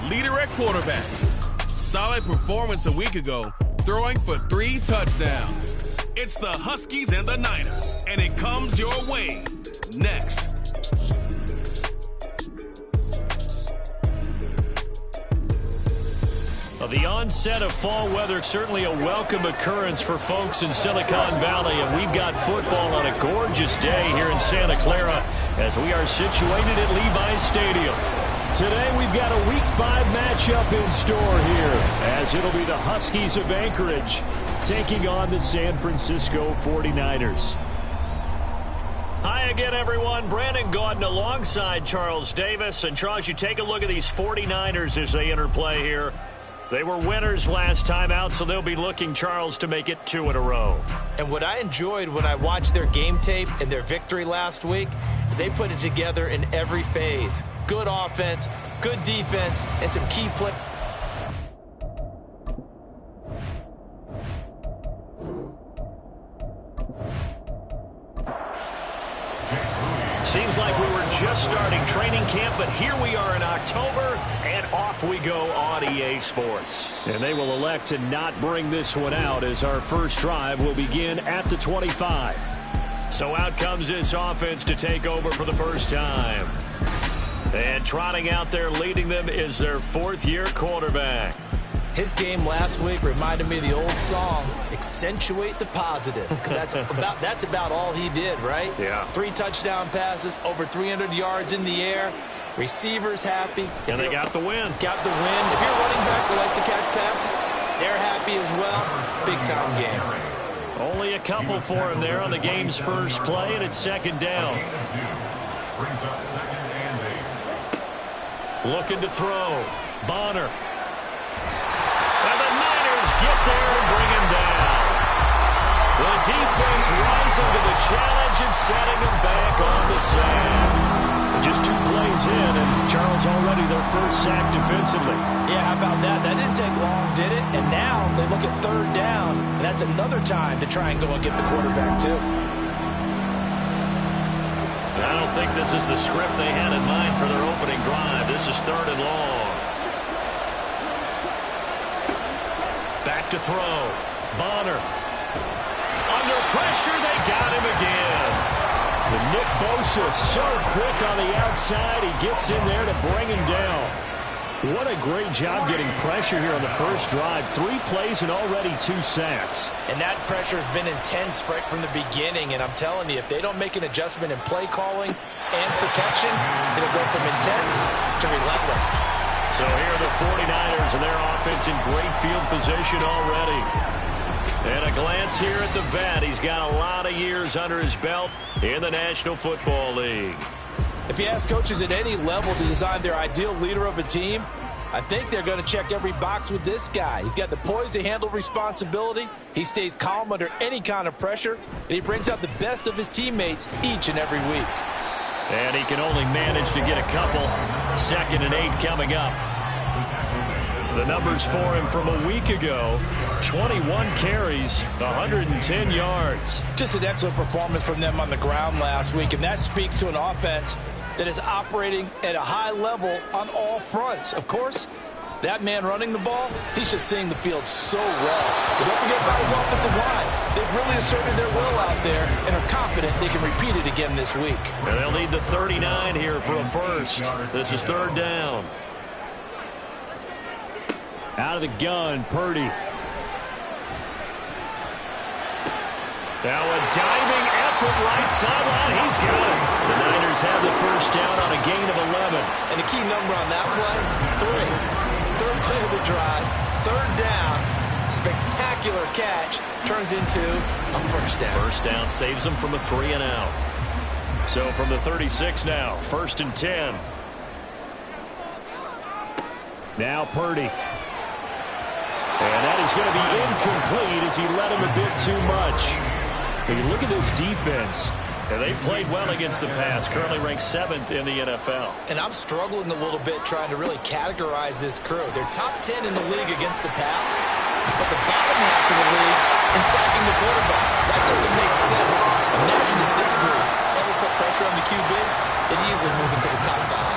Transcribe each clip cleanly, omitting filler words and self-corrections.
leader at quarterback. Solid performance a week ago, throwing for 3 touchdowns. It's the Huskies and the Niners, and it comes your way next. The onset of fall weather, certainly a welcome occurrence for folks in Silicon Valley, and we've got football on a gorgeous day here in Santa Clara as we are situated at Levi's Stadium. Today we've got a Week 5 matchup in store here, as it'll be the Huskies of Anchorage taking on the San Francisco 49ers. Hi again, everyone. Brandon Gaudin alongside Charles Davis. And Charles, you take a look at these 49ers as they interplay here. They were winners last time out, so they'll be looking, Charles, to make it 2 in a row. And what I enjoyed when I watched their game tape and their victory last week is they put it together in every phase. Good offense, good defense, and some key play. Seems like we were just starting training camp, but here we are in October, and off we go on EA Sports. And they will elect to not bring this one out as our first drive will begin at the 25. So out comes this offense to take over for the first time. And trotting out there leading them is their 4th-year quarterback. His game last week reminded me of the old song, Accentuate the Positive. Because that's about all he did, right? Yeah. 3 touchdown passes, over 300 yards in the air. Receivers happy. And they got the win. Got the win. If you're a running back that likes to catch passes, they're happy as well. Big-time game. Only a couple for him there on the game's first play, and it's 2nd down. Looking to throw. Bonner. And the Niners get there and bring him down. The defense rising to the challenge and setting him back on the sack. Just 2 plays in, and Charles already their first sack defensively. Yeah, how about that? That didn't take long, did it? And now they look at 3rd down, and that's another time to try and go and get the quarterback, too. I don't think this is the script they had in mind for their opening drive. This is 3rd and long. Back to throw. Bonner. Under pressure, they got him again. The Nick Bosa so quick on the outside. He gets in there to bring him down. What a great job getting pressure here on the first drive. 3 plays and already 2 sacks. And that pressure has been intense right from the beginning. And I'm telling you, if they don't make an adjustment in play calling and protection, it'll go from intense to relentless. So here are the 49ers and their offense in great field position already. And a glance here at the vet. He's got a lot of years under his belt in the National Football League. If you ask coaches at any level to design their ideal leader of a team, I think they're going to check every box with this guy. He's got the poise to handle responsibility. He stays calm under any kind of pressure, and he brings out the best of his teammates each and every week. And he can only manage to get a couple. 2nd and 8 coming up. The numbers for him from a week ago, 21 carries, 110 yards. Just an excellent performance from them on the ground last week, and that speaks to an offense that is operating at a high level on all fronts. Of course, that man running the ball, he's just seeing the field so well. But don't forget about his offensive line. They've really asserted their will out there and are confident they can repeat it again this week. And they'll need the 39 here for a first. This is 3rd down. Out of the gun, Purdy. Now a diving effort right sideline. He's got it. The Niners have the first down on a gain of 11. And the key number on that play, 3. 3rd play of the drive, 3rd down, spectacular catch, turns into a first down. First down saves them from a 3 and out. So from the 36 now, 1st and 10. Now Purdy. And that is going to be incomplete as he led him a bit too much. When you look at this defense, and they played well against the pass, currently ranked 7th in the NFL. And I'm struggling a little bit trying to really categorize this crew. They're top 10 in the league against the pass, but the bottom half of the league in sacking the quarterback. That doesn't make sense. Imagine if this group ever put pressure on the QB, they'd easily move into the top 5.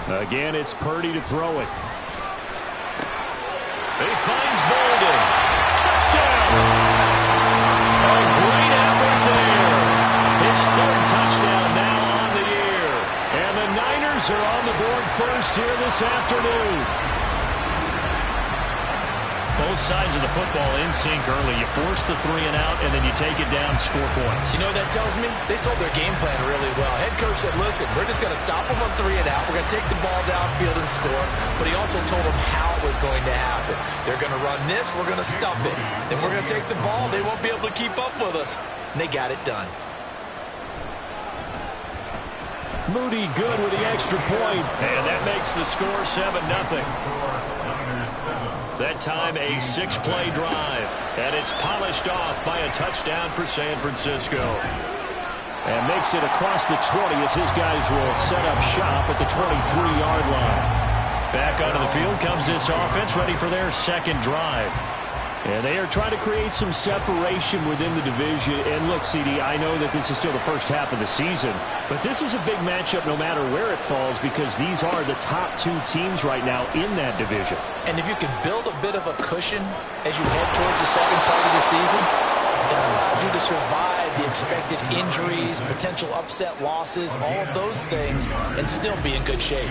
Again, it's Purdy to throw it. He finds Bolden. Touchdown! A great effort there. His third touchdown now on the year. And the Niners are on the board first here this afternoon. Both sides of the football in sync early. You force the 3 and out, and then you take it down, score points. You know what that tells me? They sold their game plan really well. Head coach said, listen, we're just going to stop them on 3 and out. We're going to take the ball downfield and score. But he also told them how it was going to happen. They're going to run this. We're going to stop it. Then we're going to take the ball. They won't be able to keep up with us. And they got it done. Moody good with the extra point. And that makes the score 7-0. That time a 6-play drive. And it's polished off by a touchdown for San Francisco. And makes it across the 20 as his guys will set up shop at the 23-yard line. Back onto the field comes this offense, ready for their second drive. And they are trying to create some separation within the division. And look, CD, I know that this is still the first half of the season, but this is a big matchup no matter where it falls because these are the top 2 teams right now in that division. And if you can build a bit of a cushion as you head towards the second part of the season, that allows you to survive the expected injuries, potential upset losses, all of those things, and still be in good shape.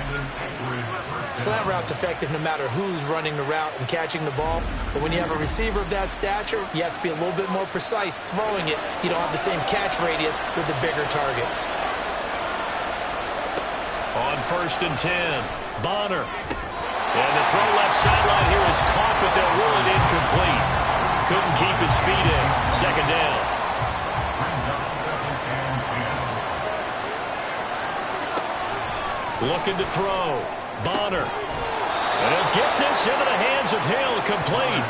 Slant route's effective no matter who's running the route and catching the ball. But when you have a receiver of that stature, you have to be a little bit more precise throwing it. You don't have the same catch radius with the bigger targets. On 1st and 10, Bonner. And the throw left sideline here is caught, but they'll rule it incomplete. Couldn't keep his feet in. Second down. Looking to throw. Bonner. And he'll get this into the hands of Hill, complete.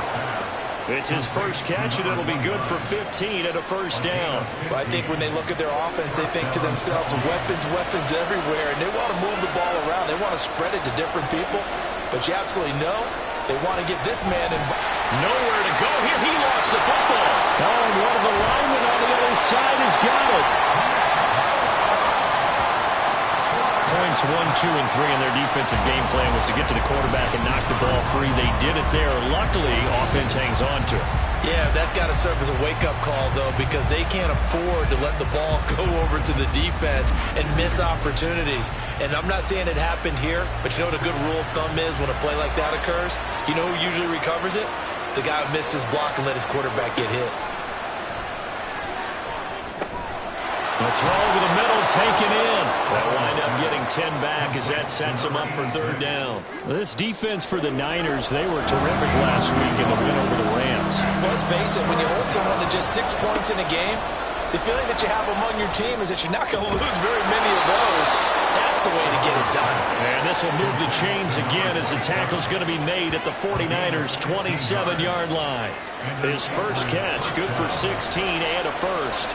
It's his first catch, and it'll be good for 15 and a first down. Well, I think when they look at their offense, they think to themselves, weapons everywhere, and they want to move the ball around. They want to spread it to different people, but you absolutely know they want to get this man in. Nowhere to go here. He lost the football. Oh, and one of the linemen on the other side has got it. Points 1, 2, and 3 in their defensive game plan was to get to the quarterback and knock the ball free. They did it there. Luckily, offense hangs on to it. Yeah, that's got to serve as a wake-up call, though, because they can't afford to let the ball go over to the defense and miss opportunities. And I'm not saying it happened here, but you know what a good rule of thumb is when a play like that occurs? You know who usually recovers it? The guy who missed his block and let his quarterback get hit. The throw over the middle, taken in. They'll wind up getting 10 back as that sets them up for third down. This defense for the Niners, they were terrific last week in the win over the Rams. Well, let's face it, when you hold someone to just 6 points in a game, the feeling that you have among your team is that you're not going to lose very many of those. That's the way to get it done. And this will move the chains again as the tackle's going to be made at the 49ers' 27-yard line. His first catch, good for 16 and a first.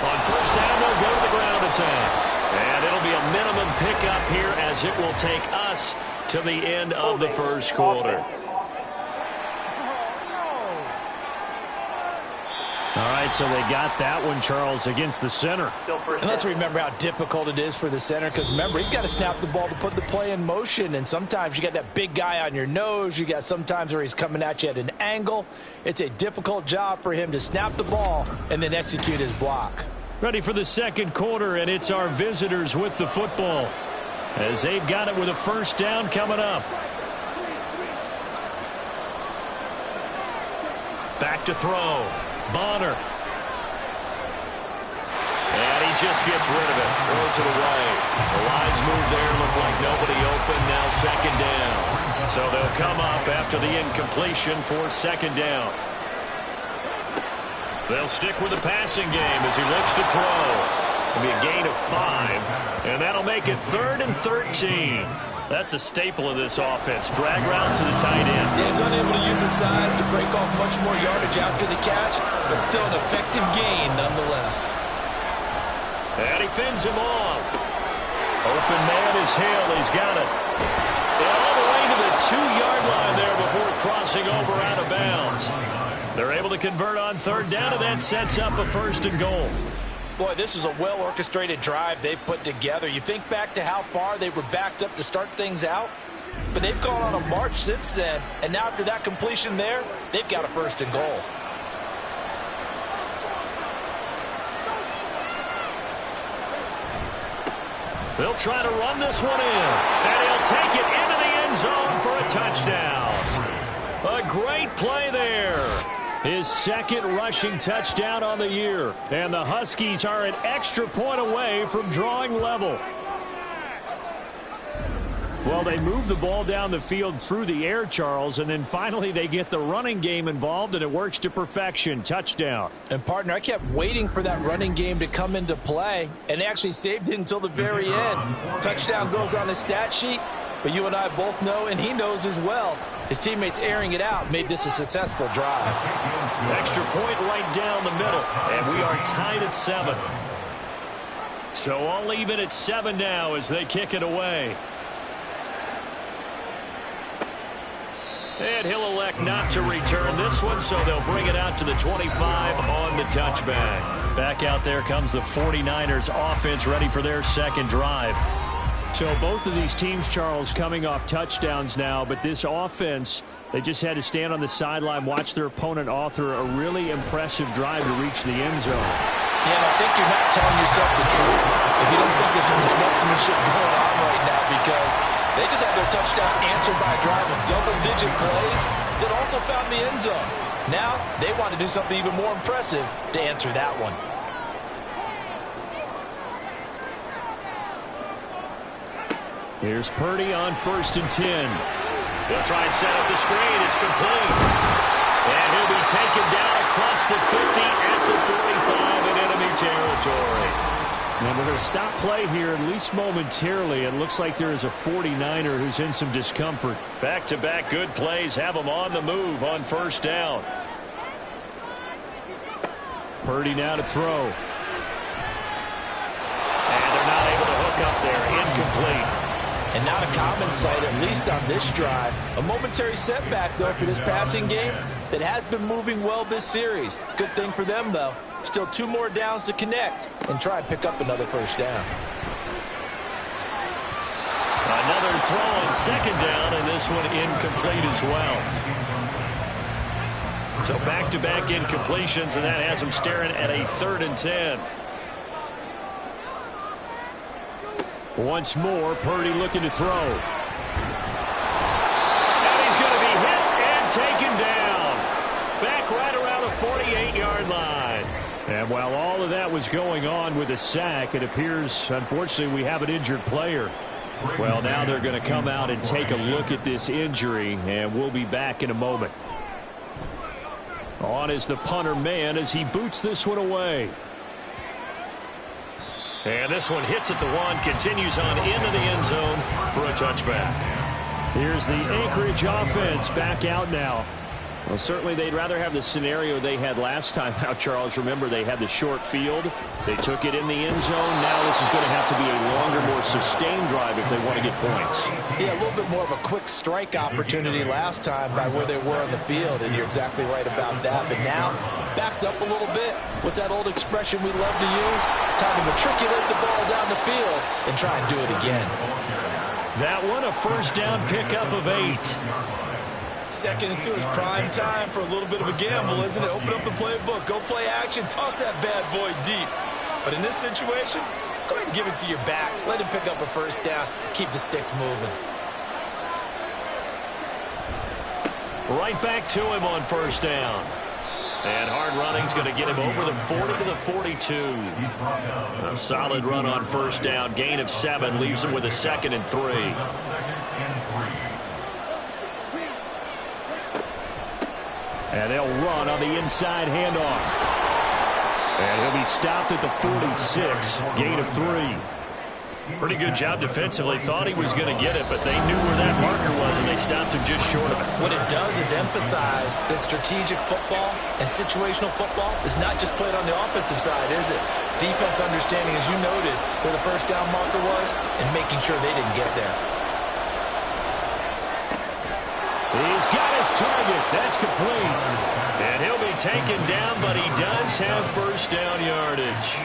On first down, they'll go to the ground attack. And it'll be a minimum pickup here as it will take us to the end of the first quarter. All right, so they got that one, Charles, against the center. And let's remember how difficult it is for the center, because remember, he's got to snap the ball to put the play in motion, and sometimes you got that big guy on your nose. You got sometimes where he's coming at you at an angle. It's a difficult job for him to snap the ball and then execute his block. Ready for the second quarter, and it's our visitors with the football as they've got it with a first down coming up. Back to throw. Bonner. And he just gets rid of it. Throws it away. The lines move there. Look like nobody open. Now second down. So they'll come up after the incompletion for second down. They'll stick with the passing game as he looks to throw. It'll be a gain of 5. And that'll make it 3rd and 13. That's a staple of this offense. Drag route to the tight end. Yeah, he's unable to use his size to break off much more yardage after the catch, but still an effective gain nonetheless. And he fends him off. Open man is Hill. He's got it. And all the way to the 2-yard line there before crossing over out of bounds. They're able to convert on third down, and that sets up a 1st and goal. Boy, this is a well-orchestrated drive they've put together. You think back to how far they were backed up to start things out, but they've gone on a march since then, and now after that completion there, they've got a first and goal. They'll try to run this one in, and he'll take it into the end zone for a touchdown. A great play there. His second rushing touchdown on the year, and the Huskies are an extra point away from drawing level. Well, they move the ball down the field through the air, Charles, and then finally they get the running game involved, and it works to perfection. Touchdown. And, partner, I kept waiting for that running game to come into play, and they actually saved it until the very end. Touchdown goes on the stat sheet, but you and I both know, and he knows as well, his teammates airing it out made this a successful drive. Extra point right down the middle, and we are tied at 7. So all even at 7 now as they kick it away. And he'll elect not to return this one, so they'll bring it out to the 25 on the touchback. Back out there comes the 49ers offense ready for their second drive. So both of these teams, Charles, coming off touchdowns now, but this offense, they just had to stand on the sideline, watch their opponent author a really impressive drive to reach the end zone. Yeah, and I think you're not telling yourself the truth if you don't think there's some one-upsmanship going on right now, because they just had their touchdown answered by a drive of double-digit plays that also found the end zone. Now they want to do something even more impressive to answer that one. Here's Purdy on 1st and 10. They'll try and set up the screen. It's complete. And he'll be taken down across the 50 at the 45 in enemy territory. And we're going to stop play here, at least momentarily. It looks like there is a 49er who's in some discomfort. Back-to-back good plays have him on the move on 1st down. Purdy now to throw. And they're not able to hook up there. Incomplete. And not a common sight, at least on this drive. A momentary setback, though, for this passing game that has been moving well this series. Good thing for them, though. Still 2 more downs to connect and try and pick up another 1st down. Another throw on 2nd down, and this one incomplete as well. So back-to-back incompletions, and that has them staring at a 3rd and 10. Once more, Purdy looking to throw. And he's going to be hit and taken down. Back right around the 48-yard line. And while all of that was going on with a sack, it appears, unfortunately, we have an injured player. Well, now they're going to come out and take a look at this injury, and we'll be back in a moment. On is the punter man as he boots this one away. And this one hits at the 1, continues on into the end zone for a touchback. Here's the Anchorage offense back out now. Well, certainly they'd rather have the scenario they had last time out, Charles. Remember, they had the short field. They took it in the end zone. Now this is going to have to be a longer, more sustained drive if they want to get points. Yeah, a little bit more of a quick strike opportunity last time by where they were on the field, and you're exactly right about that. But now, backed up a little bit. What's that old expression we love to use? Time to matriculate the ball down the field and try and do it again. That one, a 1st down pickup of 8. Second into his prime time for a little bit of a gamble, isn't it? Open up the playbook, go play action, toss that bad boy deep. But in this situation, go ahead and give it to your back. Let him pick up a 1st down. Keep the sticks moving. Right back to him on 1st down. And hard running's going to get him over the 40 to the 42. A solid run on 1st down. Gain of 7 leaves him with a 2nd and 3. And they'll run on the inside handoff. And he'll be stopped at the 46. Gain of 3. Pretty good job defensively. Thought he was going to get it, but they knew where that marker was, and they stopped him just short of it. What it does is emphasize that strategic football and situational football is not just played on the offensive side, is it? Defense understanding, as you noted, where the 1st down marker was and making sure they didn't get there. He's got his target. That's complete. And he'll be taken down, but he does have first down yardage.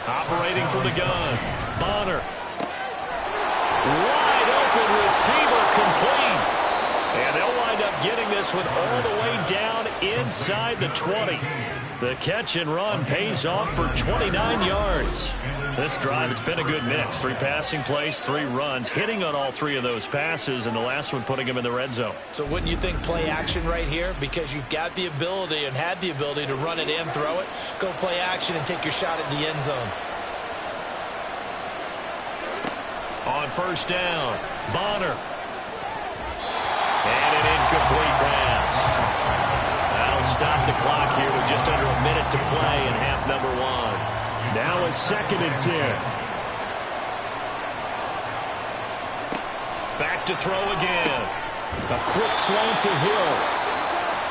Operating from the gun. Bonner. Wide open receiver complete. And they'll wind up getting this one all the way down inside the 20. The catch and run pays off for 29 yards. This drive, it's been a good mix. 3 passing plays, 3 runs, hitting on all 3 of those passes, and the last one putting him in the red zone. So wouldn't you think play action right here? Because you've got the ability and had the ability to run it in, throw it, go play action, and take your shot at the end zone. On first down, Bonner. And an incomplete pass. That'll stop the clock here with just under a minute to play in half number 1. Now a 2nd and 10. Back to throw again. A quick slant to Hill.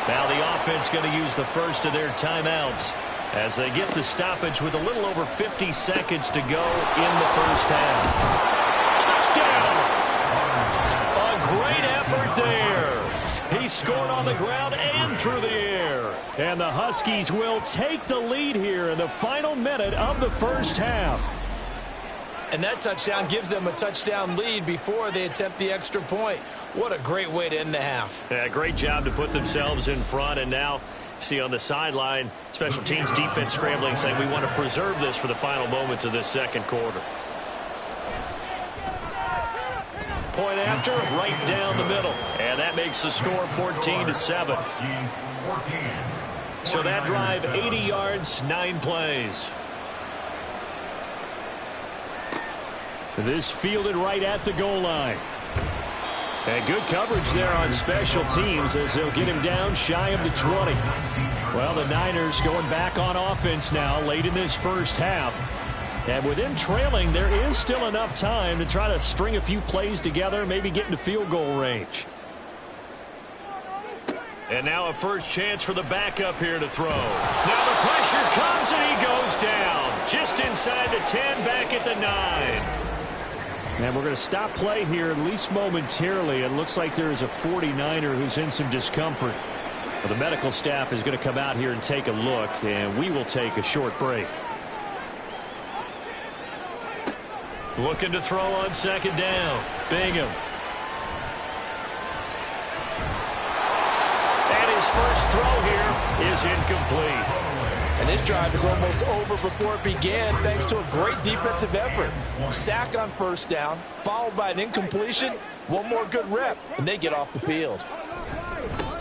Now the offense going to use the first of their timeouts as they get the stoppage with a little over 50 seconds to go in the first half. Touchdown! A great effort there. He scored on the ground and through the air. And the Huskies will take the lead here in the final minute of the first half. And that touchdown gives them a touchdown lead before they attempt the extra point. What a great way to end the half. Yeah, great job to put themselves in front. And now, see on the sideline, special teams defense scrambling, saying we want to preserve this for the final moments of this second quarter. Point after, right down the middle. And that makes the score 14-7. So that drive, 80 yards, 9 plays. This fielded right at the goal line. And good coverage there on special teams as they'll get him down shy of the 20. Well, the Niners going back on offense now late in this first half. And with them trailing, there is still enough time to try to string a few plays together, maybe get into field goal range. And now a first chance for the backup here to throw. Now the pressure comes and he goes down. Just inside the 10, back at the 9. And we're going to stop play here, at least momentarily. It looks like there is a 49er who's in some discomfort. Well, the medical staff is going to come out here and take a look, and we will take a short break. Looking to throw on second down. Bingham. And his first throw here is incomplete. And this drive is almost over before it began thanks to a great defensive effort. Sack on first down, followed by an incompletion. One more good rep, and they get off the field.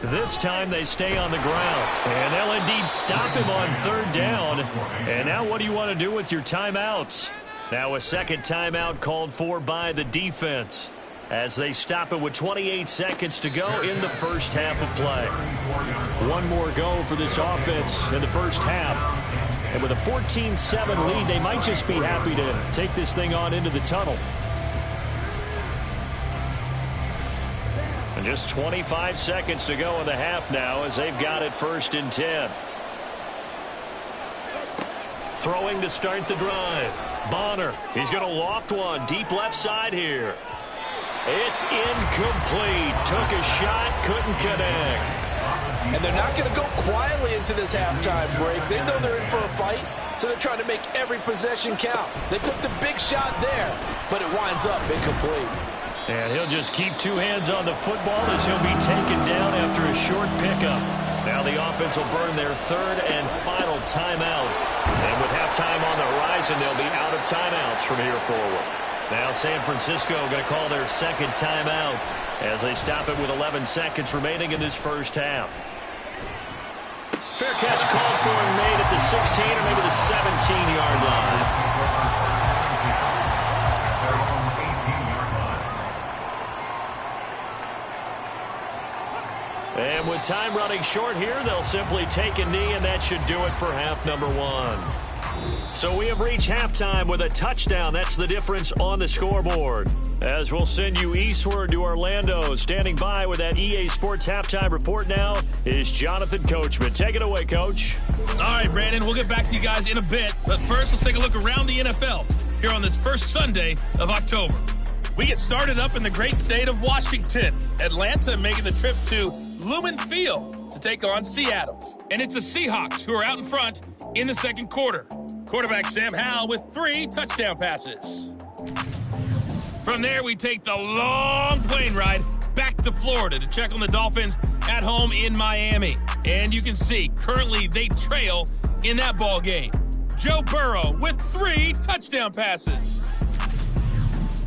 This time they stay on the ground. And they'll indeed stop him on third down. And now what do you want to do with your timeouts? Now a second timeout called for by the defense as they stop it with 28 seconds to go in the first half of play. One more go for this offense in the first half. And with a 14-7 lead, they might just be happy to take this thing on into the tunnel. And just 25 seconds to go in the half now as they've got it 1st and 10. Throwing to start the drive. Bonner, he's going to loft one deep left side here. It's incomplete. Took a shot, couldn't connect. And they're not going to go quietly into this halftime break. They know they're in for a fight, so they're trying to make every possession count. They took the big shot there, but it winds up incomplete. And he'll just keep 2 hands on the football as he'll be taken down after a short pickup. Now the offense will burn their 3rd and final timeout. And with halftime on the horizon, they'll be out of timeouts from here forward. Now San Francisco going to call their 2nd timeout as they stop it with 11 seconds remaining in this first half. Fair catch called for and made at the 16 or maybe the 17-yard line. And with time running short here, they'll simply take a knee, and that should do it for half number 1. So we have reached halftime with a touchdown. That's the difference on the scoreboard. As we'll send you eastward to Orlando. Standing by with that EA Sports halftime report now is Jonathan Coachman. Take it away, Coach. All right, Brandon, we'll get back to you guys in a bit. But first, let's take a look around the NFL here on this first Sunday of October. We get started up in the great state of Washington. Atlanta making the trip to Lumen Field to take on Seattle. And it's the Seahawks who are out in front in the second quarter. Quarterback Sam Howell with 3 touchdown passes. From there, we take the long plane ride back to Florida to check on the Dolphins at home in Miami. And you can see, currently they trail in that ball game. Joe Burrow with 3 touchdown passes.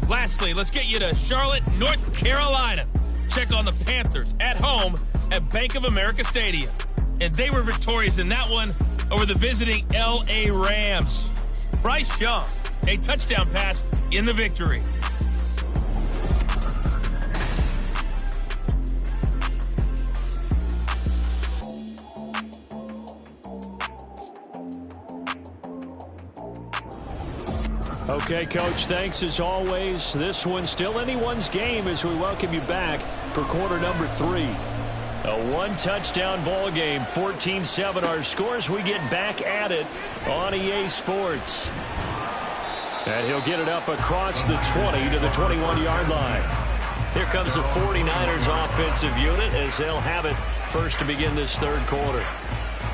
Lastly, let's get you to Charlotte, North Carolina. Check on the Panthers at home at Bank of America Stadium. And they were victorious in that one over the visiting L.A. Rams. Bryce Young, a touchdown pass in the victory. Okay, Coach, thanks as always. This one's still anyone's game as we welcome you back for quarter number 3. A 1-touchdown ball game, 14-7 our scores. We get back at it on EA Sports. And he'll get it up across the 20 to the 21-yard line. Here comes the 49ers offensive unit as they'll have it first to begin this third quarter.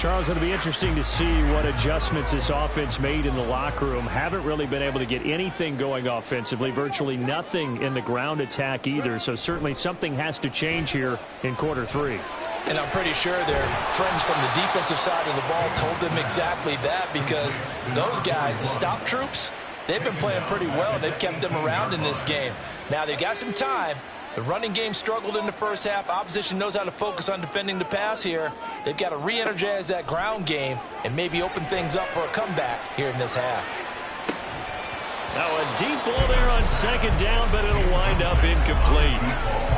Charles, it'll be interesting to see what adjustments this offense made in the locker room. Haven't really been able to get anything going offensively, virtually nothing in the ground attack either. So certainly something has to change here in quarter 3. And I'm pretty sure their friends from the defensive side of the ball told them exactly that, because those guys, the stop troops, they've been playing pretty well. They've kept them around in this game. Now they got some time. The running game struggled in the first half. Opposition knows how to focus on defending the pass here. They've got to re-energize that ground game and maybe open things up for a comeback here in this half. Now a deep ball there on second down, but it'll wind up incomplete.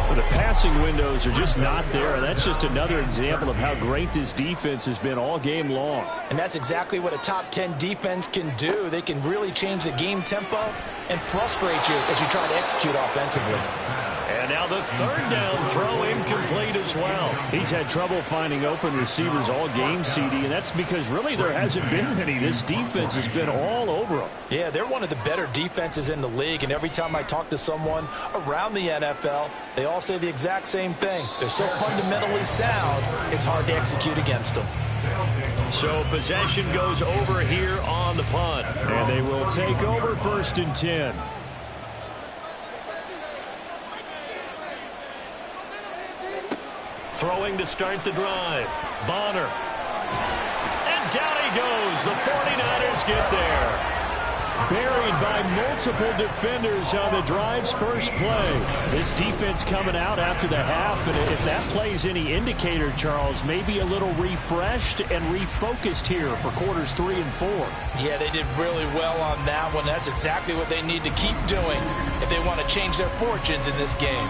Well, the passing windows are just not there. That's just another example of how great this defense has been all game long. And that's exactly what a top 10 defense can do. They can really change the game tempo and frustrate you as you try to execute offensively. And now the third down throw incomplete as well. He's had trouble finding open receivers all game, CD, and that's because really there hasn't been any. This defense has been all over them. Yeah, they're one of the better defenses in the league, and every time I talk to someone around the NFL, they all say the exact same thing. They're so fundamentally sound, it's hard to execute against them. So possession goes over here on the punt. And they will take over 1st and 10. Throwing to start the drive. Bonner. And down he goes. The 49ers get there. Buried by multiple defenders on the drive's first play. This defense coming out after the half, and if that play's any indicator, Charles, maybe a little refreshed and refocused here for quarters 3 and 4. Yeah, they did really well on that one. That's exactly what they need to keep doing if they want to change their fortunes in this game.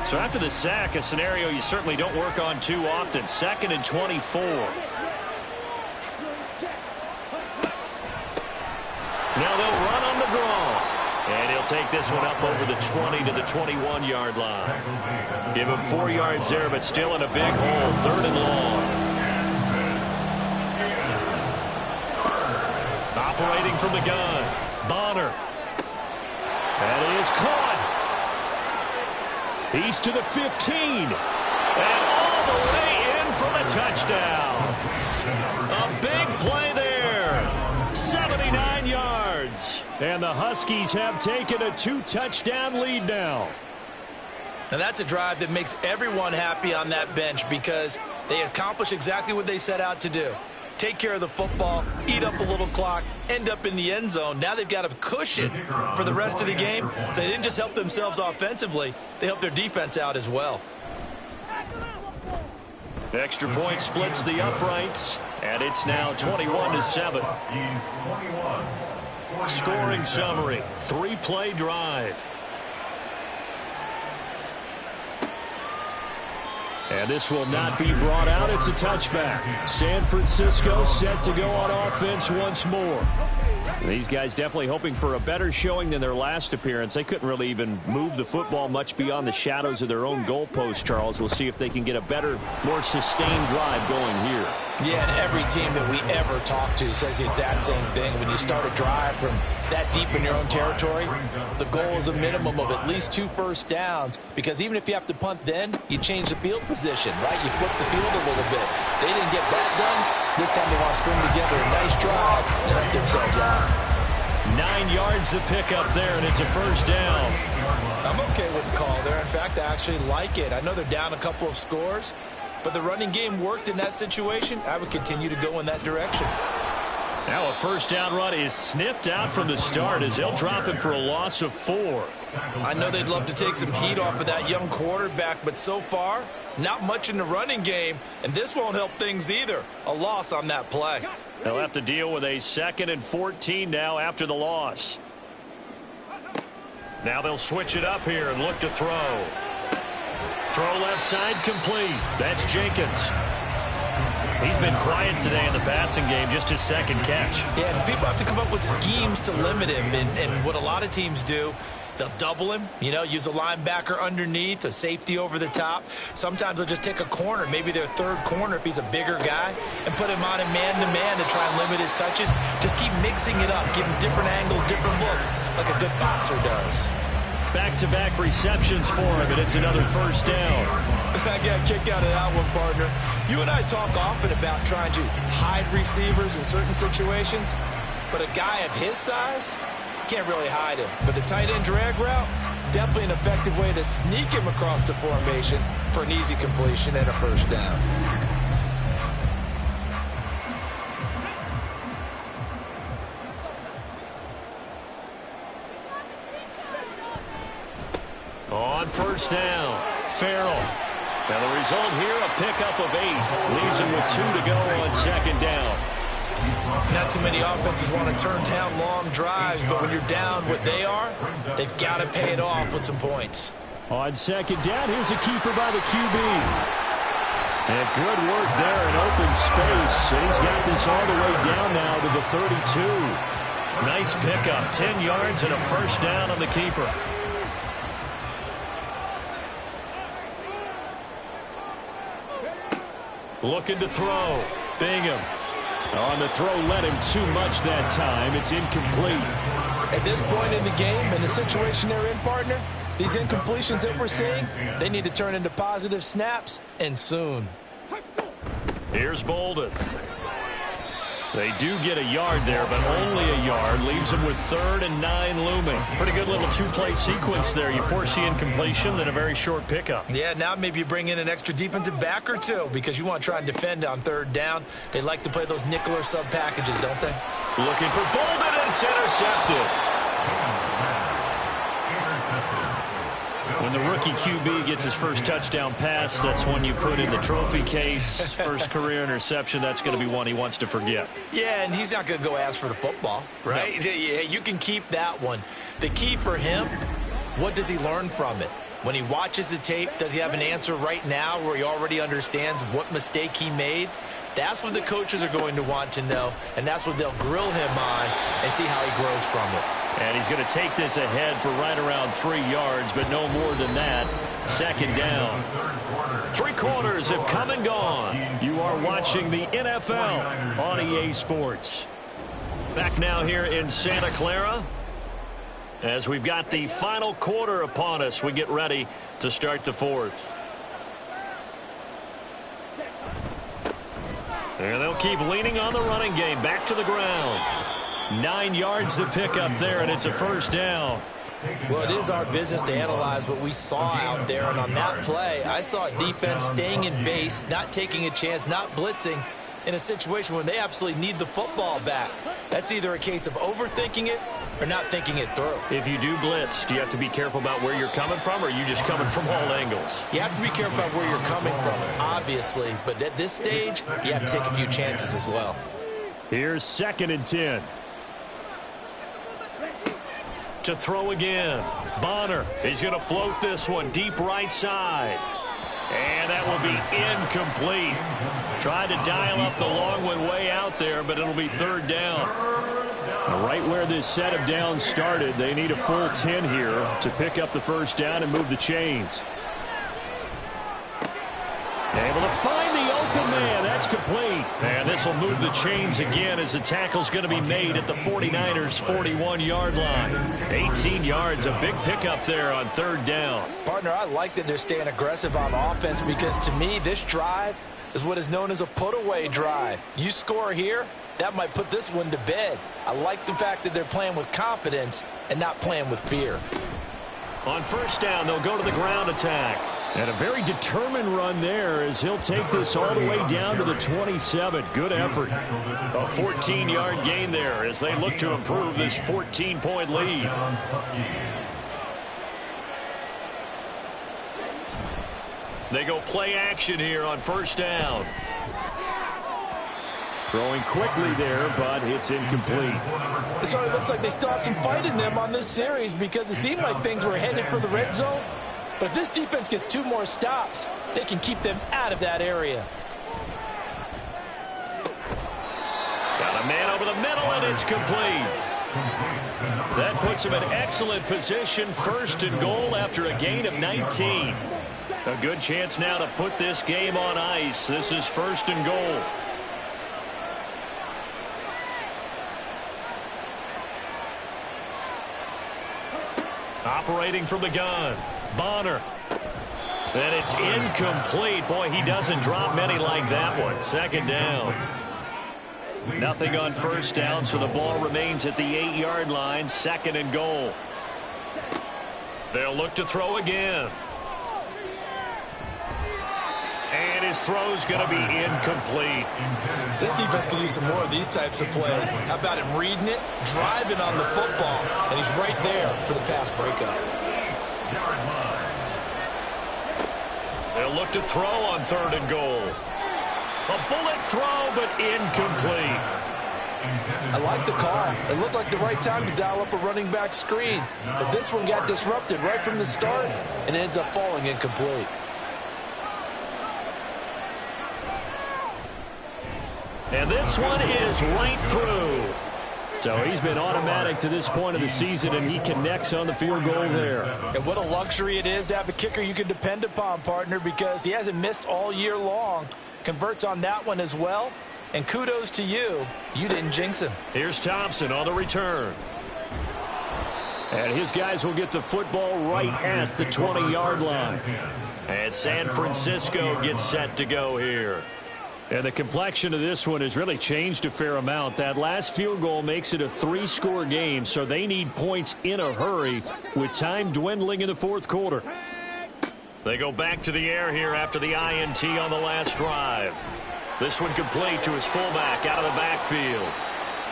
So after the sack, a scenario you certainly don't work on too often. 2nd and 24. Now they'll run on the draw. And he'll take this one up over the 20 to the 21-yard line. Give him 4 yards there, but still in a big hole. 3rd and long. Operating from the gun. Bonner. That is caught. He's to the 15. And all the way in for the touchdown. A big play there. 79 yards. And the Huskies have taken a 2-touchdown lead now. And that's a drive that makes everyone happy on that bench, because they accomplish exactly what they set out to do. Take care of the football, eat up a little clock, end up in the end zone. Now they've got a cushion for the rest of the game. So they didn't just help themselves offensively, they helped their defense out as well. Extra point splits the uprights, and it's now 21-7. Scoring summary, 3-play drive. And this will not be brought out. It's a touchback. San Francisco set to go on offense once more. These guys definitely hoping for a better showing than their last appearance. They couldn't really even move the football much beyond the shadows of their own goalpost, Charles. We'll see if they can get a better, more sustained drive going here. Yeah, and every team that we ever talk to says the exact same thing. When you start a drive from that deep in your own territory, the goal is a minimum of at least 2 first downs, because even if you have to punt then, you change the field position, right? You flip the field a little bit. They didn't get that done. This time they want to string together a nice drive and help themselves out. 9 yards to pick up there, and it's a first down. I'm okay with the call there. In fact, I actually like it. I know they're down a couple of scores, but the running game worked in that situation. I would continue to go in that direction. Now a first down run is sniffed out from the start as they'll drop him for a loss of 4. I know they'd love to take some heat off of that young quarterback, but so far, not much in the running game, and this won't help things either. A loss on that play. They'll have to deal with a 2nd and 14 now after the loss. Now they'll switch it up here and look to throw. Throw left side complete. That's Jenkins. He's been quiet today in the passing game, just his 2nd catch. Yeah, and people have to come up with schemes to limit him, and what a lot of teams do, they'll double him, use a linebacker underneath, a safety over the top. Sometimes they'll just take a corner, maybe their 3rd corner if he's a bigger guy, and put him on a man-to-man to try and limit his touches. Just keep mixing it up, give him different angles, different looks, like a good boxer does. Back-to-back receptions for him, and it's another first down. I got a kick out of that one, partner. You and I talk often about trying to hide receivers in certain situations, but a guy of his size can't really hide him. But the tight end drag route, definitely an effective way to sneak him across the formation for an easy completion and a first down. On first down, Farrell. Now the result here, a pickup of 8. Leaves him with 2 to go on 2nd down. Not too many offenses want to turn down long drives, but when you're down what they are, they've got to pay it off with some points. On 2nd down, here's a keeper by the QB. And good work there in open space. And he's got this all the way down now to the 32. Nice pickup, 10 yards and a first down on the keeper. Looking to throw. Bingham. On the throw, led him too much that time. It's incomplete. At this point in the game, and the situation they're in, partner, these incompletions that we're seeing, they need to turn into positive snaps, and soon. Here's Bolden. They do get a yard there, but only a yard. Leaves them with 3rd and 9 looming. Pretty good little 2-play sequence there. You force the incompletion, then a very short pickup. Yeah, now maybe you bring in an extra defensive back or 2 because you want to try and defend on 3rd down. They like to play those nickel or sub packages, don't they? Looking for Bolden, and it's intercepted. When the rookie QB gets his first touchdown pass, that's one you put in the trophy case. First career interception, that's going to be one he wants to forget. Yeah, and he's not going to go ask for the football, right? No. Yeah, you can keep that one. The key for him, what does he learn from it? When he watches the tape, does he have an answer right now where he already understands what mistake he made? That's what the coaches are going to want to know, and that's what they'll grill him on and see how he grows from it. And he's going to take this ahead for right around 3 yards, but no more than that. 2nd down. 3 quarters have come and gone. You are watching the NFL on EA Sports. Back now here in Santa Clara. As we've got the final quarter upon us, we get ready to start the 4th. And they'll keep leaning on the running game. Back to the ground. 9 yards to pick up there, and it's a first down. Well, it is our business to analyze what we saw out there, and on that play, I saw a defense staying in base, not taking a chance, not blitzing in a situation where they absolutely need the football back. That's either a case of overthinking it or not thinking it through. If you do blitz, do you have to be careful about where you're coming from, or are you just coming from all angles? You have to be careful about where you're coming from, obviously, but at this stage, you have to take a few chances as well. Here's 2nd and 10. To throw again. Bonner. He's going to float this one deep right side. And that will be incomplete. Tried to dial up the long one way out there, but it'll be third down. Right where this set of downs started, they need a full 10 here to pick up the first down and move the chains. Able to find the open man. That's complete. And this will move the chains again as the tackle's going to be made at the 49ers' 41-yard line. 18 yards, a big pickup there on third down. Partner, I like that they're staying aggressive on offense because to me, this drive is what is known as a put-away drive. You score here, that might put this one to bed. I like the fact that they're playing with confidence and not playing with fear. On first down, they'll go to the ground attack. And a very determined run there as he'll take this all the way down to the 27. Good effort. A 14-yard gain there as they look to improve this 14-point lead. They go play action here on first down. Throwing quickly there, but it's incomplete. So it looks like they still have some fight in them on this series because it seemed like things were headed for the red zone. But if this defense gets 2 more stops, they can keep them out of that area. Got a man over the middle, and it's complete. That puts him in excellent position, first and goal after a gain of 19. A good chance now to put this game on ice. This is first and goal. Operating from the gun. Bonner. And it's incomplete. Boy, he doesn't drop many like that one. Second down. Nothing on first down, so the ball remains at the 8-yard line. Second and goal. They'll look to throw again. And his throw's going to be incomplete. This defense can use some more of these types of plays. How about him reading it, driving on the football, and he's right there for the pass breakup. They'll look to throw on third and goal. A bullet throw, but incomplete. I like the call. It looked like the right time to dial up a running back screen. But this one got disrupted right from the start and ends up falling incomplete. And this one is right through. So he's been automatic to this point of the season, and he connects on the field goal there. And what a luxury it is to have a kicker you can depend upon, partner, because he hasn't missed all year long. Converts on that one as well. And kudos to you. You didn't jinx him. Here's Thompson on the return. And his guys will get the football right at the 20-yard line. And San Francisco gets set to go here. And the complexion of this one has really changed a fair amount. That last field goal makes it a 3-score game, so they need points in a hurry with time dwindling in the fourth quarter. They go back to the air here after the INT on the last drive. This one complete to his fullback out of the backfield.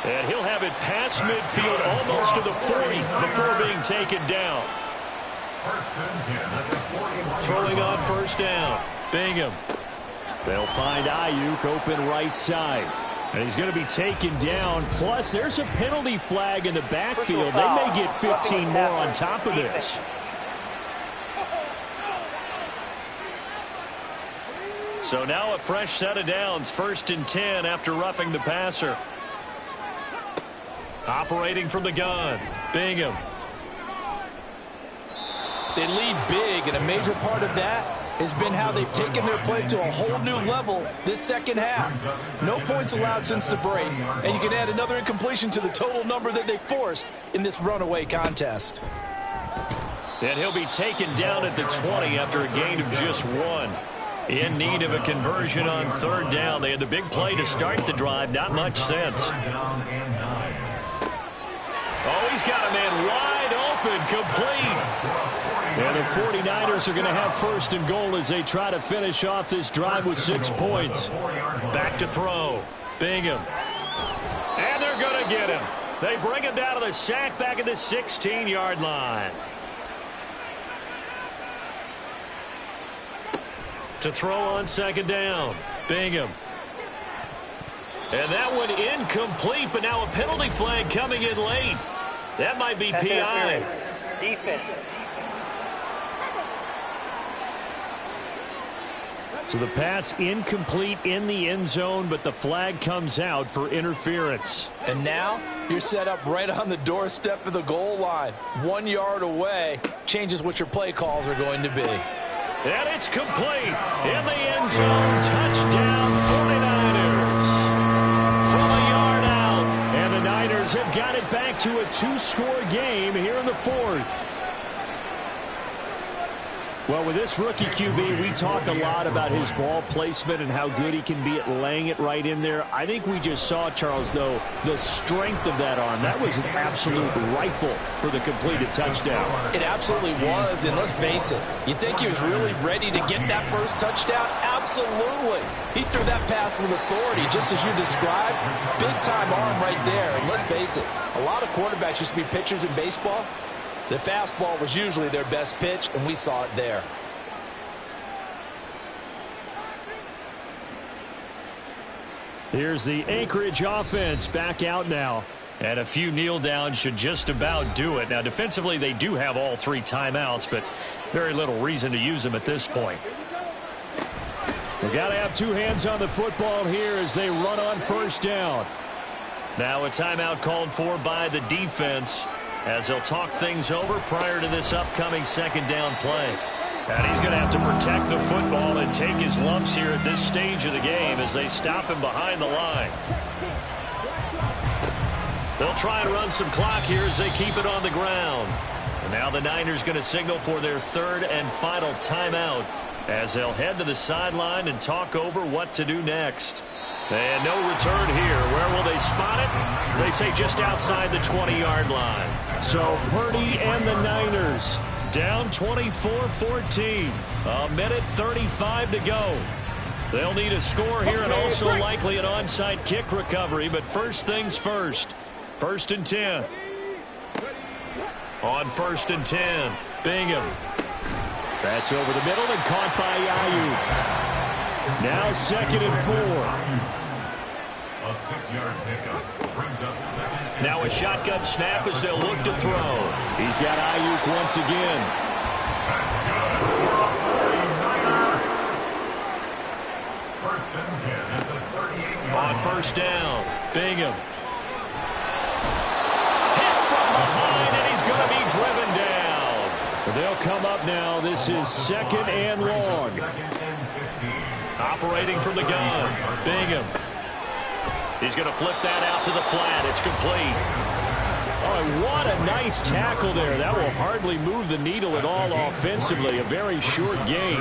And he'll have it past midfield almost to the 40 before being taken down. Throwing on first down. Bingham. They'll find Ayuk open right side. And he's going to be taken down. Plus, there's a penalty flag in the backfield. They may get 15 more on top of this. So now a fresh set of downs. First and 10 after roughing the passer. Operating from the gun. Bingham. They lead big, and a major part of that has been how they've taken their play to a whole new level this second half. No points allowed since the break, and you can add another incompletion to the total number that they forced in this runaway contest. And he'll be taken down at the 20 after a gain of just 1. In need of a conversion on third down. They had the big play to start the drive. Not much sense. Oh, he's got a man wide open, complete. And the 49ers are going to have first and goal as they try to finish off this drive with 6 points. Back to throw. Bingham. And they're going to get him. They bring him down to the sack back at the 16-yard line. To throw on second down. Bingham. And that one incomplete, but now a penalty flag coming in late. That might be PI. Defense. So the pass incomplete in the end zone, but the flag comes out for interference. And now you're set up right on the doorstep of the goal line. 1 yard away changes what your play calls are going to be. And it's complete in the end zone. Touchdown 49ers. From a yard out. And the Niners have got it back to a 2-score game here in the fourth. Well, with this rookie QB, we talk a lot about his ball placement and how good he can be at laying it right in there. I think we just saw, Charles, though, the strength of that arm. That was an absolute rifle for the completed touchdown. It absolutely was, and let's face it, you think he was really ready to get that first touchdown? Absolutely. He threw that pass with authority, just as you described. Big-time arm right there, and let's face it, a lot of quarterbacks used to be pitchers in baseball. The fastball was usually their best pitch, and we saw it there. Here's the Anchorage offense back out now. And a few kneel downs should just about do it. Now, defensively, they do have all 3 timeouts, but very little reason to use them at this point. We've got to have 2 hands on the football here as they run on first down. Now a timeout called for by the defense, as they'll talk things over prior to this upcoming second down play. And he's going to have to protect the football and take his lumps here at this stage of the game as they stop him behind the line. They'll try and run some clock here as they keep it on the ground. And now the Niners going to signal for their 3rd and final timeout as they'll head to the sideline and talk over what to do next. And no return here. Where will they spot it? They say just outside the 20-yard line. So Purdy and the Niners down 24-14. A minute 35 to go. They'll need a score here and also likely an onside kick recovery. But first things first. 1st and 10. On 1st and 10, Bingham. That's over the middle and caught by Ayuk. Now 2nd and 4. A 6-yard pickup brings up 2nd. Now a shotgun snap as they'll look to throw. He's got Ayuk once again. That's good. 49er. 1st and 10 at the 38-yard line. On 1st down, Bingham. Hit from behind, and he's going to be driven down. They'll come up now. This is 2nd and long. 2nd and 15. Operating from the gun, Bingham. He's going to flip that out to the flat. It's complete. Oh, what a nice tackle there. That will hardly move the needle at all offensively. A very short gain.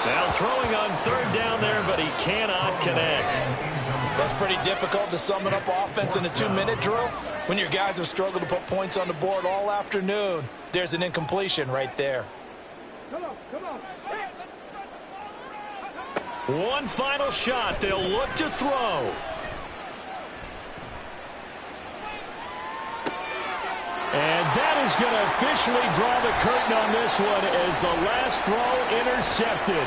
Now throwing on 3rd down there, but he cannot connect. That's pretty difficult to sum it up offense in a 2-minute drill. When your guys have struggled to put points on the board all afternoon, there's an incompletion right there. Come on. One final shot. They'll look to throw. And that is going to officially draw the curtain on this one as the last throw intercepted.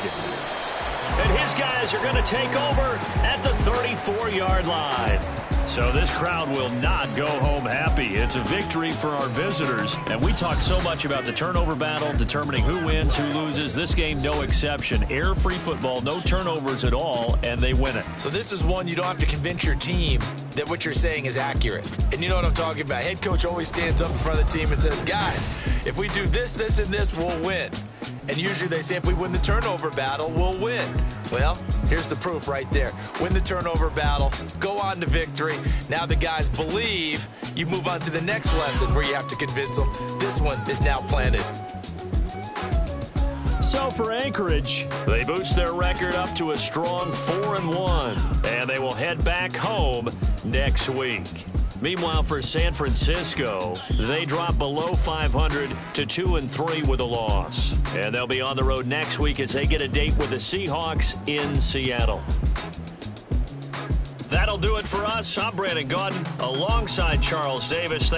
And his guys are going to take over at the 34-yard line. So this crowd will not go home happy. It's a victory for our visitors. And we talk so much about the turnover battle, determining who wins, who loses. This game, no exception. Error-free football, no turnovers at all, and they win it. So this is one you don't have to convince your team that what you're saying is accurate. And you know what I'm talking about. Head coach always stands up in front of the team and says, guys, if we do this, this, and this, we'll win. And usually they say if we win the turnover battle, we'll win. Well, here's the proof right there. Win the turnover battle, go on to victory. Now the guys believe. You move on to the next lesson where you have to convince them. This one is now planted. So for Anchorage, they boost their record up to a strong 4-1, and they will head back home next week. Meanwhile, for San Francisco, they drop below 500 to 2-3 with a loss. And they'll be on the road next week as they get a date with the Seahawks in Seattle. That'll do it for us. I'm Brandon Gaudin alongside Charles Davis.